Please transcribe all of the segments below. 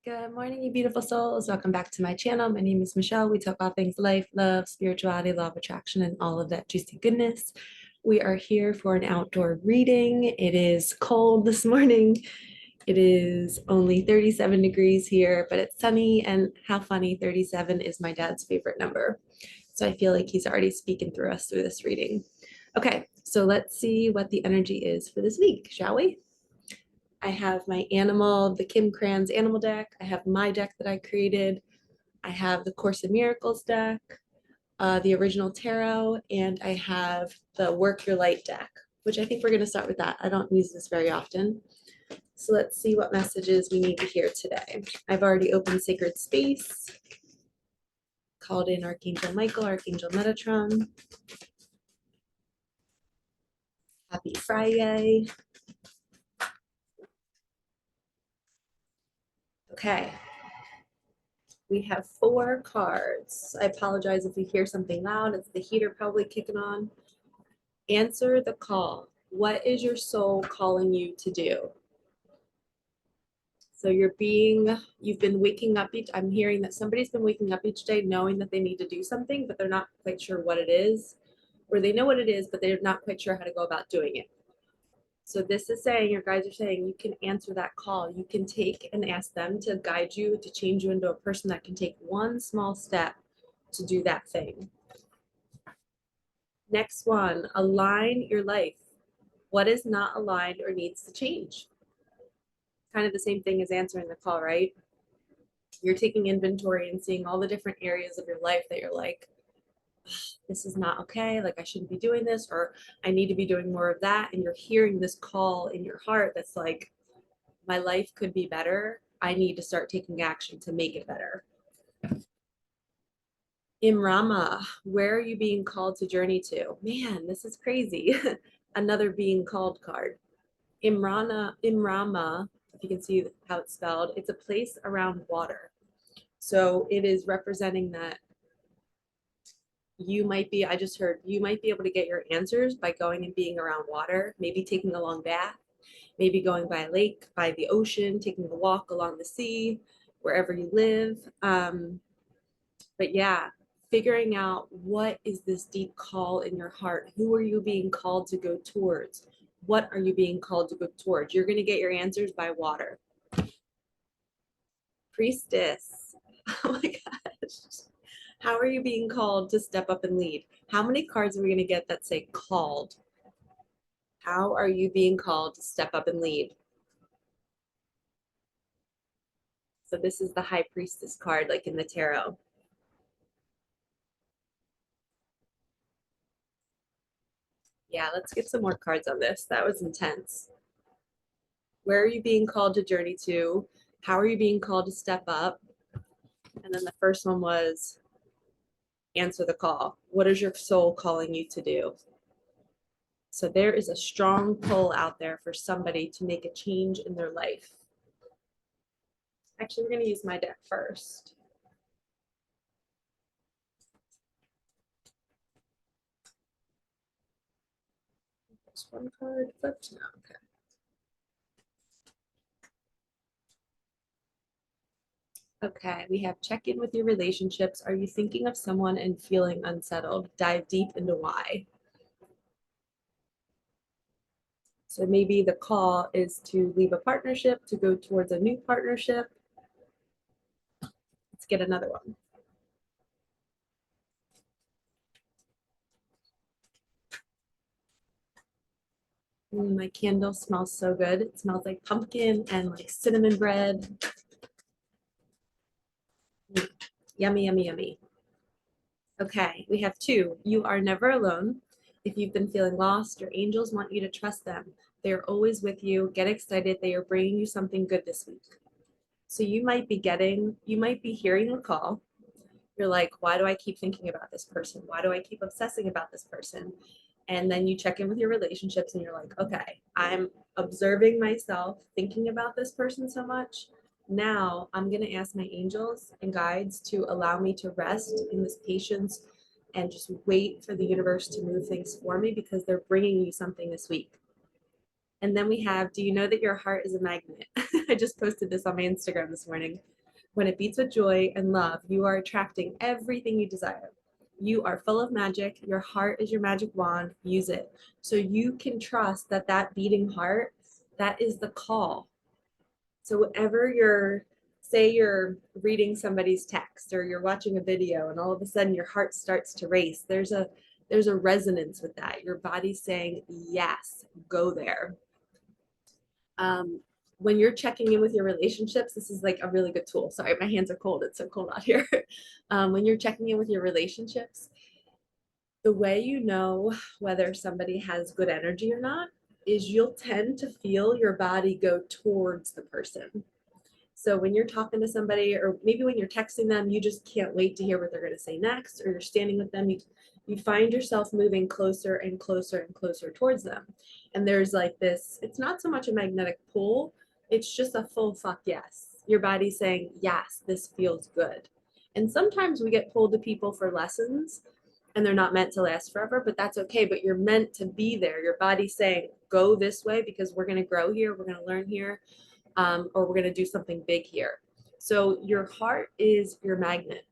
Good morning, you beautiful souls. Welcome back to my channel. My name is Michelle. We talk all things life, love, spirituality, law of attraction, and all of that juicy goodness. We are here for an outdoor reading. It is cold this morning. It is only 37 degrees here, but it's sunny, and how funny, 37 is my dad's favorite number. So I feel like he's already speaking through us through this reading. Okay, so let's see what the energy is for this week, shall we? I have my animal, the Kim Kranz animal deck. I have my deck that I created. I have the Course in Miracles deck, the original tarot, and I have the Work Your Light deck, which I think we're going to start with that. I don't use this very often. So let's see what messages we need to hear today. I've already opened Sacred Space, called in Archangel Michael, Archangel Metatron. Happy Friday. Okay. We have 4 cards. I apologize if you hear something loud. It's the heater probably kicking on. Answer the call. What is your soul calling you to do? So you've been waking up I'm hearing that somebody's been waking up each day knowing that they need to do something, but they're not quite sure what it is. Or they know what it is, but they're not quite sure how to go about doing it. So this is saying, your guides are saying, you can answer that call. You can take and ask them to guide you, to change you into a person that can take one small step to do that thing. Next one, align your life. What is not aligned or needs to change? Kind of the same thing as answering the call, right? You're taking inventory and seeing all the different areas of your life that you're like, this is not okay, like I shouldn't be doing this, or I need to be doing more of that. And you're hearing this call in your heart that's like, my life could be better. I need to start taking action to make it better. Imrama, where are you being called to journey to? Man, this is crazy. Another being called card. Imrama, if you can see how it's spelled, it's a place around water. So it is representing that you might be, I just heard, you might be able to get your answers by going and being around water, maybe taking a long bath, maybe going by a lake, by the ocean, taking a walk along the sea, wherever you live. But yeah, figuring out what is this deep call in your heart? Who are you being called to go towards? What are you being called to go towards? You're going to get your answers by water. Priestess. Oh my gosh. How are you being called to step up and lead? How many cards are we going to get that say called? How are you being called to step up and lead? So this is the High Priestess card, like in the tarot. Yeah, let's get some more cards on this. That was intense. Where are you being called to journey to? How are you being called to step up? And then the first one was answer the call. What is your soul calling you to do? So there is a strong pull out there for somebody to make a change in their life. Actually, we're going to use my deck first. Just one card flipped. No, okay. Okay, we have check in with your relationships. Are you thinking of someone and feeling unsettled? Dive deep into why. So maybe the call is to leave a partnership, to go towards a new partnership. Let's get another one. My candle smells so good. It smells like pumpkin and like cinnamon bread. Yummy, yummy, yummy. Okay, we have 2. You are never alone. If you've been feeling lost, your angels want you to trust them. They are always with you. Get excited. They are bringing you something good this week. So you might be hearing the call. You're like, why do I keep thinking about this person? Why do I keep obsessing about this person? And then you check in with your relationships and you're like, okay, I'm observing myself thinking about this person so much. Now I'm going to ask my angels and guides to allow me to rest in this patience and just wait for the universe to move things for me because they're bringing you something this week. And then we have, do you know that your heart is a magnet? I just posted this on my Instagram this morning. When it beats with joy and love, you are attracting everything you desire. You are full of magic. Your heart is your magic wand. Use it. So you can trust that that beating heart, that is the call. So whenever say you're reading somebody's text or you're watching a video and all of a sudden your heart starts to race, there's a resonance with that. Your body's saying, yes, go there. When you're checking in with your relationships, this is like a really good tool. Sorry, my hands are cold. It's so cold out here. When you're checking in with your relationships, the way you know whether somebody has good energy or not is you'll tend to feel your body go towards the person. So when you're talking to somebody, or maybe when you're texting them, you just can't wait to hear what they're going to say next, or you're standing with them, you find yourself moving closer and closer and closer towards them. And there's like this, it's not so much a magnetic pull, it's just a full fuck yes. Your body's saying, yes, this feels good. And sometimes we get pulled to people for lessons and they're not meant to last forever, but that's okay. But you're meant to be there. Your body's saying, go this way because we're going to grow here, we're going to learn here, or we're going to do something big here. So your heart is your magnet.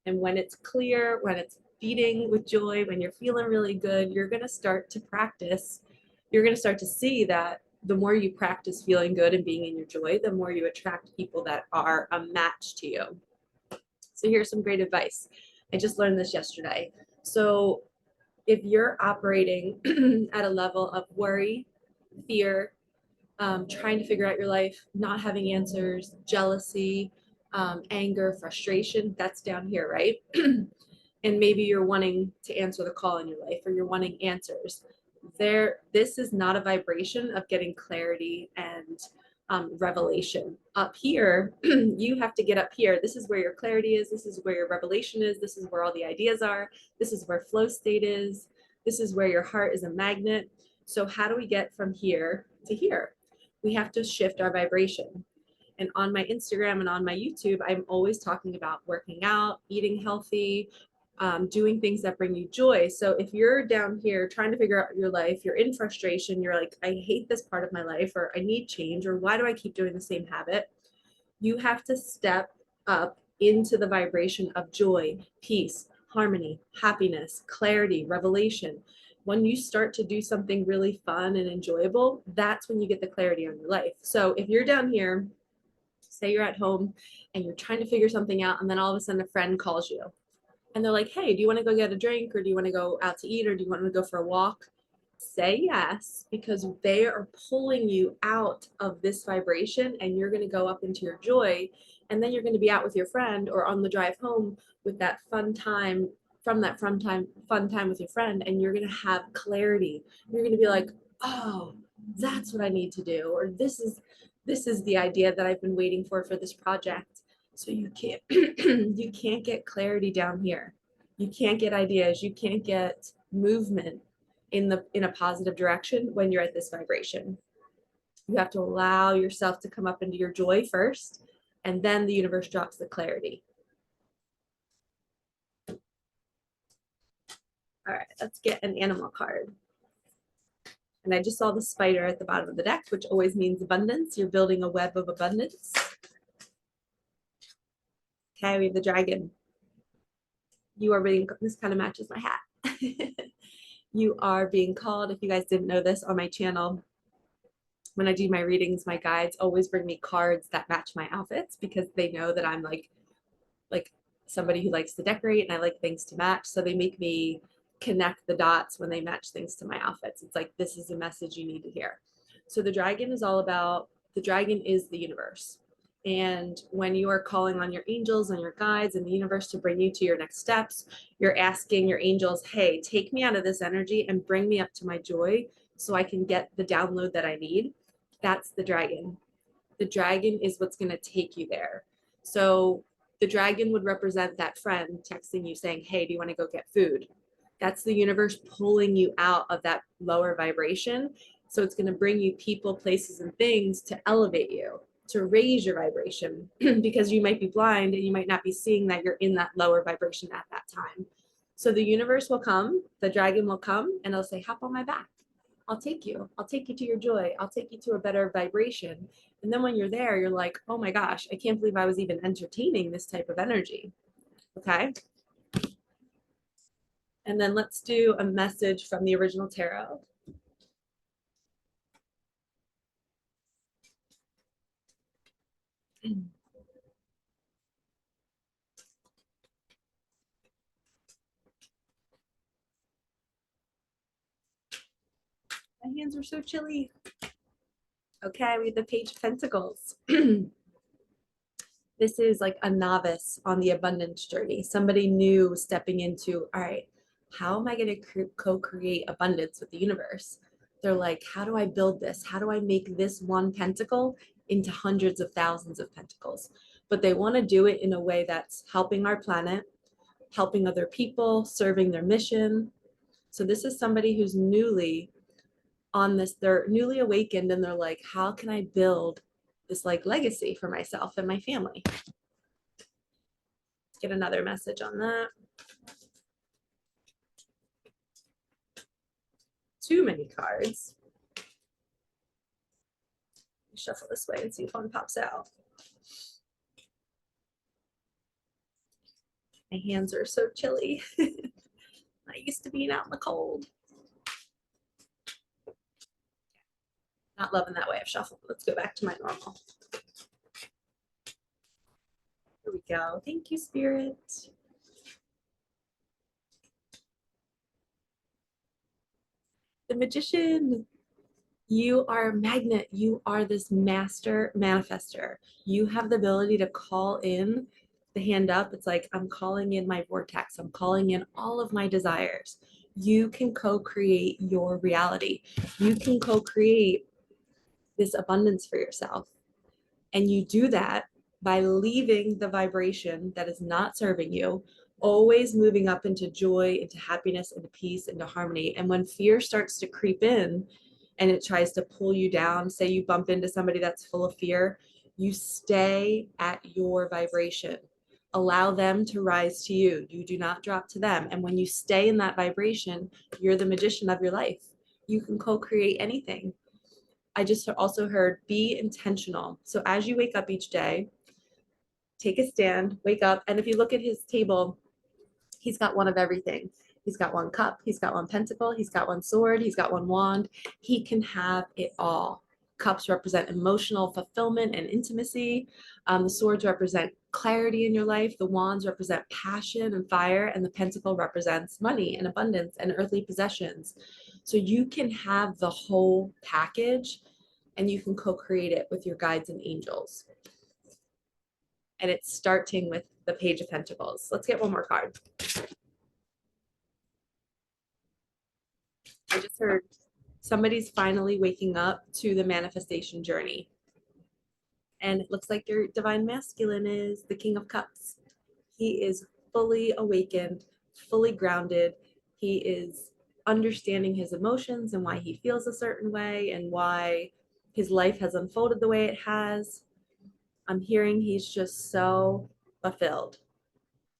And when it's clear, when it's beating with joy, when you're feeling really good, you're going to start to practice. You're going to start to see that the more you practice feeling good and being in your joy, the more you attract people that are a match to you. So here's some great advice. I just learned this yesterday. So if you're operating at a level of worry, fear, trying to figure out your life, not having answers, jealousy, anger, frustration, that's down here, right? And maybe you're wanting to answer the call in your life, or you're wanting answers. This is not a vibration of getting clarity and revelation. Up here, you have to get up here. This is where your clarity is. This is where your revelation is. This is where all the ideas are. This is where flow state is. This is where your heart is a magnet. So how do we get from here to here? We have to shift our vibration. And on my Instagram and on my YouTube, I'm always talking about working out, eating healthy, doing things that bring you joy. So if you're down here trying to figure out your life, you're in frustration, you're like, I hate this part of my life, or I need change, or why do I keep doing the same habit? You have to step up into the vibration of joy, peace, harmony, happiness, clarity, revelation. When you start to do something really fun and enjoyable, that's when you get the clarity on your life. So if you're down here, say you're at home and you're trying to figure something out, and then all of a sudden a friend calls you and they're like, hey, do you want to go get a drink, or do you want to go out to eat, or do you want to go for a walk? Say yes, because they are pulling you out of this vibration and you're going to go up into your joy. And then you're going to be out with your friend or on the drive home with that fun time, from that fun time with your friend, and you're going to have clarity. You're going to be like, oh, that's what I need to do, or this is the idea that I've been waiting for this project. So you can't you can't get clarity down here. You can't get ideas. You can't get movement in a positive direction when you're at this vibration. You have to allow yourself to come up into your joy first, and then the universe drops the clarity. All right, let's get an animal card. And I just saw the spider at the bottom of the deck, which always means abundance. You're building a web of abundance. Okay, we have the dragon. You are being, this kind of matches my hat. You are being called. If you guys didn't know this, on my channel, when I do my readings, my guides always bring me cards that match my outfits, because they know that I'm like somebody who likes to decorate and I like things to match. So they make me connect the dots when they match things to my outfits. It's like, this is a message you need to hear. So the dragon is all about, the dragon is the universe. And when you are calling on your angels and your guides and the universe to bring you to your next steps, you're asking your angels, hey, take me out of this energy and bring me up to my joy so I can get the download that I need. That's the dragon. The dragon is what's going to take you there. So the dragon would represent that friend texting you saying, hey, do you want to go get food? That's the universe pulling you out of that lower vibration. So it's going to bring you people, places, and things to elevate you, to raise your vibration, because you might be blind and you might not be seeing that you're in that lower vibration at that time. So the universe will come, the dragon will come, and it'll say, hop on my back. I'll take you to your joy. I'll take you to a better vibration. And then when you're there, you're like, oh my gosh, I can't believe I was even entertaining this type of energy. Okay. And then let's do a message from the original tarot. My hands are so chilly. Okay, we have the Page of Pentacles. This is like a novice on the abundance journey, somebody new stepping into, all right, how am I going to co-create abundance with the universe? They're like, how do I build this? How do I make this one pentacle into hundreds of thousands of pentacles? But they want to do it in a way that's helping our planet, helping other people, serving their mission. So this is somebody who's newly on this, they're newly awakened, and they're like, how can I build this like legacy for myself and my family? Get another message on that. Too many cards. Shuffle this way and see if one pops out. My hands are so chilly. Not used to being out in the cold. Not loving that way of shuffle. Let's go back to my normal. Here we go. Thank you, Spirit. The Magician. You are a magnet. You are this master manifester. You have the ability to call in the hand up. It's like, I'm calling in my vortex. I'm calling in all of my desires. You can co-create your reality. You can co-create this abundance for yourself. And you do that by leaving the vibration that is not serving you, always moving up into joy, into happiness, into peace, into harmony. And when fear starts to creep in and it tries to pull you down, say you bump into somebody that's full of fear, you stay at your vibration. Allow them to rise to you. You do not drop to them. And when you stay in that vibration, you're the magician of your life. You can co-create anything. I just also heard be intentional. So as you wake up each day, take a stand, wake up. And if you look at his table, he's got one of everything. He's got one cup, he's got one pentacle, he's got one sword, he's got one wand. He can have it all. Cups represent emotional fulfillment and intimacy. The swords represent clarity in your life. The wands represent passion and fire. And the pentacle represents money and abundance and earthly possessions. So you can have the whole package and you can co-create it with your guides and angels. And it's starting with the Page of Pentacles. Let's get one more card. I just heard somebody's finally waking up to the manifestation journey. And it looks like your divine masculine is the King of Cups. He is fully awakened, fully grounded. He is understanding his emotions and why he feels a certain way and why his life has unfolded the way it has. I'm hearing he's just so fulfilled.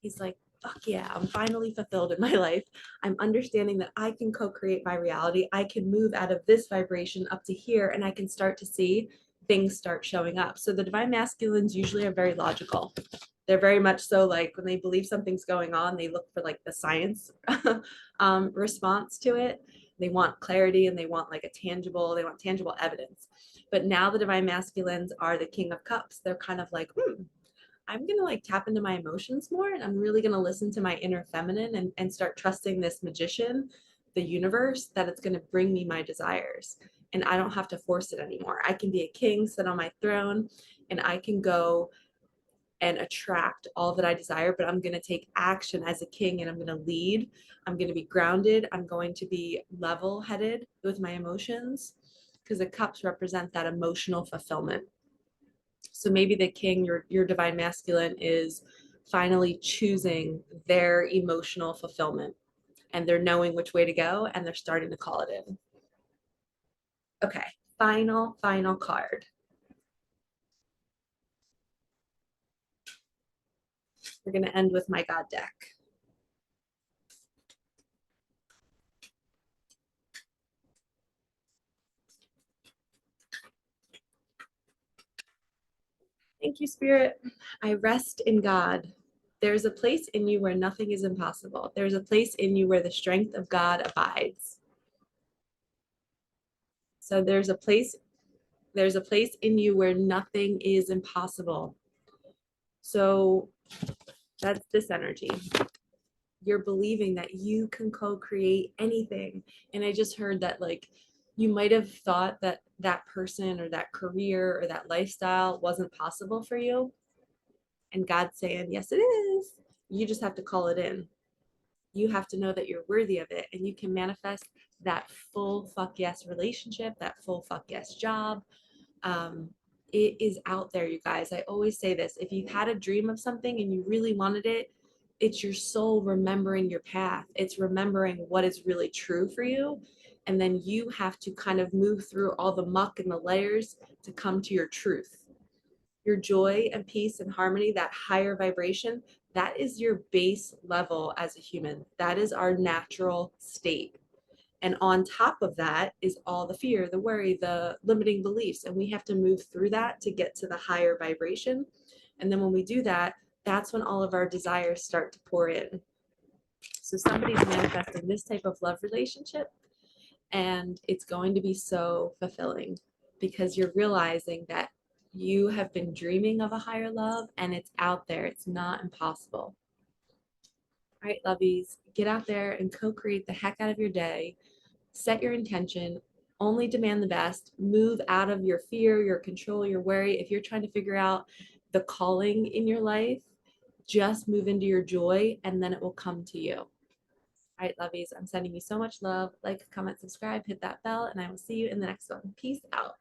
He's like, fuck yeah, I'm finally fulfilled in my life. I'm understanding that I can co-create my reality. I can move out of this vibration up to here, and I can start to see things start showing up. So the divine masculines usually are very logical. They're very much so like when they believe something's going on, they look for like the science response to it. They want clarity and they want like they want tangible evidence. But now the divine masculines are the King of Cups. They're kind of like, I'm going to like tap into my emotions more, and I'm really going to listen to my inner feminine and start trusting this magician, the universe, that it's going to bring me my desires. And I don't have to force it anymore. I can be a king, sit on my throne, and I can go and attract all that I desire, but I'm going to take action as a king and I'm going to lead. I'm going to be grounded. I'm going to be level headed with my emotions because the cups represent that emotional fulfillment. So maybe the king, your divine masculine, is finally choosing their emotional fulfillment and they're knowing which way to go and they're starting to call it in. Okay, final card. We're going to end with my God deck. Thank you, Spirit. I rest in God. There's a place in you where nothing is impossible. There's a place in you where the strength of God abides. So there's a place in you where nothing is impossible. So that's this energy. You're believing that you can co-create anything. And I just heard that, like, you might have thought that that person or that career or that lifestyle wasn't possible for you. And God's saying, yes, it is. You just have to call it in. You have to know that you're worthy of it, and you can manifest that full fuck yes relationship, that full fuck yes job. um, it is out there, you guys. I always say this: if you've had a dream of something and you really wanted it, it's your soul remembering your path. It's remembering what is really true for you, and then you have to kind of move through all the muck and the layers to come to your truth. Your joy and peace and harmony, that higher vibration, that is your base level as a human. That is our natural state. And on top of that is all the fear, the worry, the limiting beliefs. And we have to move through that to get to the higher vibration. And then when we do that, that's when all of our desires start to pour in. So somebody's manifesting this type of love relationship, and it's going to be so fulfilling because you're realizing that you have been dreaming of a higher love and it's out there. It's not impossible. All right, lovies, get out there and co-create the heck out of your day. Set your intention, only demand the best, move out of your fear, your control, your worry. If you're trying to figure out the calling in your life, just move into your joy and then it will come to you. All right, lovies, I'm sending you so much love. Like, comment, subscribe, hit that bell, and I will see you in the next one. Peace out.